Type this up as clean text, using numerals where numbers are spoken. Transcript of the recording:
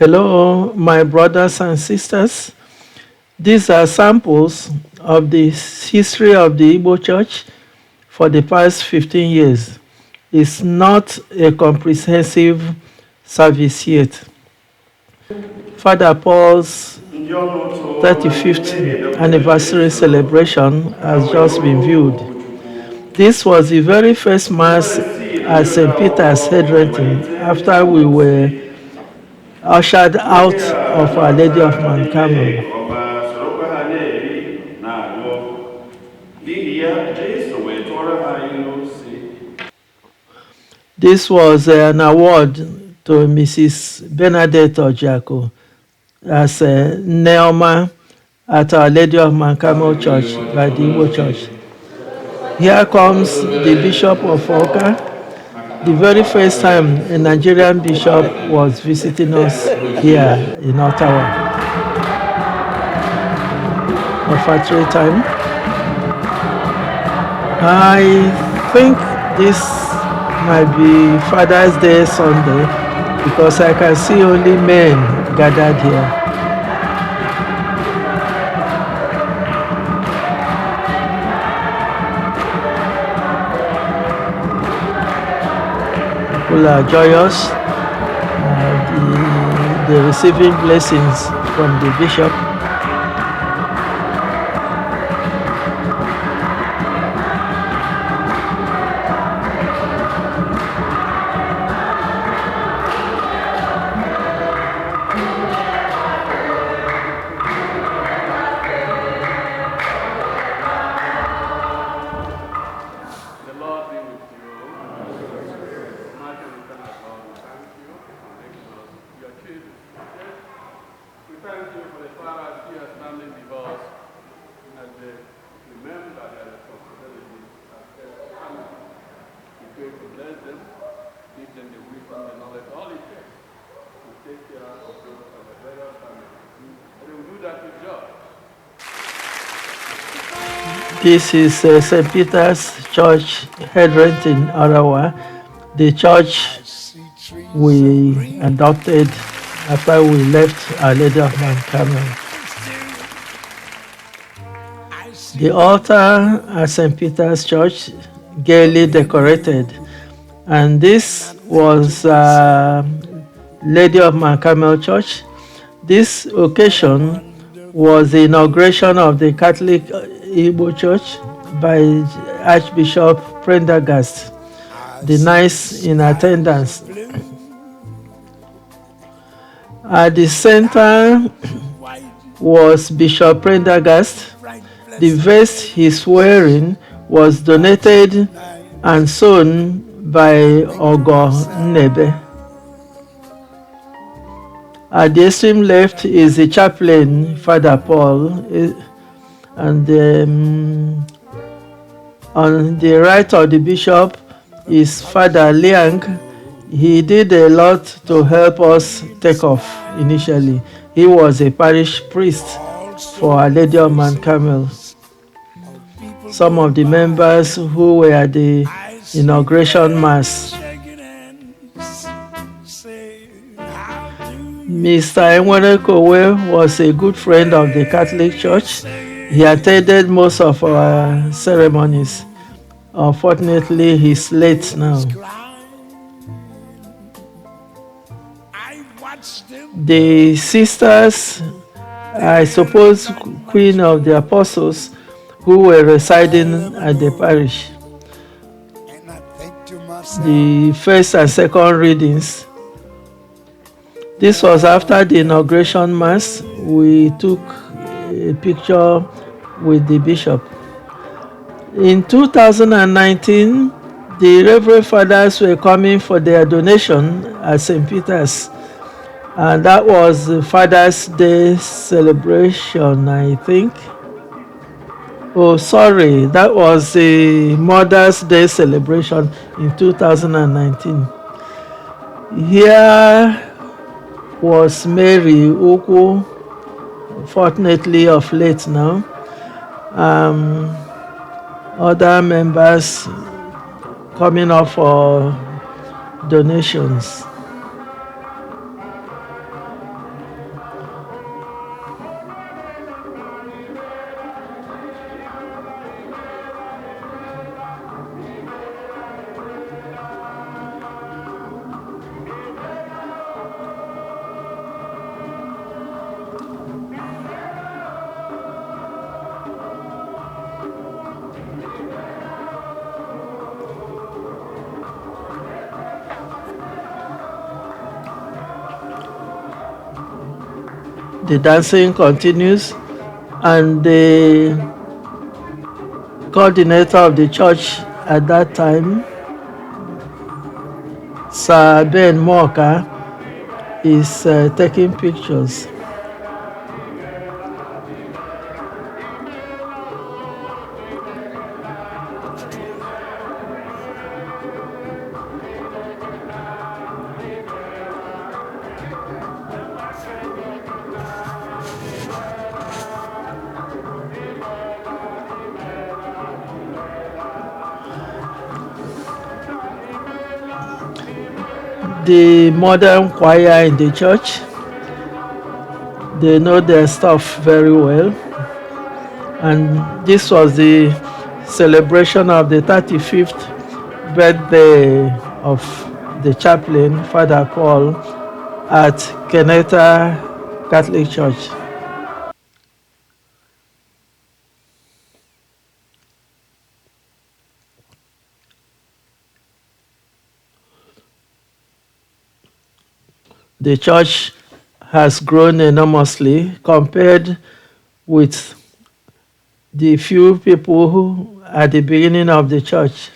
Hello, my brothers and sisters. These are samples of the history of the Igbo Church for the past 15 years. It's not a comprehensive service yet. Father Paul's 35th anniversary celebration has just been viewed. This was the very first Mass at St. Peter's Head Renting after we were ushered out of Our Lady of Mount Carmel. This was an award to Mrs. Bernadette Ojiako as Neoma at Our Lady of Mount Carmel Church by the Igbo Church. Here comes the Bishop of Oka. The very first time a Nigerian bishop was visiting us here in Ottawa. Offertory time. I think this might be Father's Day Sunday because I can see only men gathered here. People are joyous. They're receiving blessings from the bishop. This is St. Peter's Church Head Rent in Ottawa, the church we adopted after we left Our Lady of Mount Carmel. The altar at St. Peter's Church, gaily decorated, and this was Lady of Mount Carmel Church. This occasion was the inauguration of the Catholic Igbo Church by Archbishop Prendergast, the nice in attendance. At the center was Bishop Prendergast. The vest he's wearing was donated and sewn by Ogo Nebe. At the extreme left is the chaplain, Father Paul, and on the right of the bishop is Father Liang. He did a lot to help us take off initially. He was a parish priest for Our Lady of Mount Carmel. Some of the members who were at the inauguration mass. Mr. Enwere was a good friend of the Catholic Church. He attended most of our ceremonies. Unfortunately, he's late now. The sisters, I suppose, Queen of the Apostles, who were residing at the parish. The first and second readings. This was after the inauguration mass. We took a picture with the bishop. In 2019, the Reverend Fathers were coming for their donation at St. Peter's, and that was the Father's Day celebration, I think. Oh, sorry, that was the Mother's Day celebration in 2019. Here was Mary Uku, fortunately of late now. Other members coming up for donations. The dancing continues, and the coordinator of the church at that time, Sir Ben Moka, is taking pictures. The modern choir in the church, they know their stuff very well. And this was the celebration of the 35th birthday of the chaplain, Father Paul, at Keneta Catholic Church. The church has grown enormously compared with the few people who at the beginning of the church.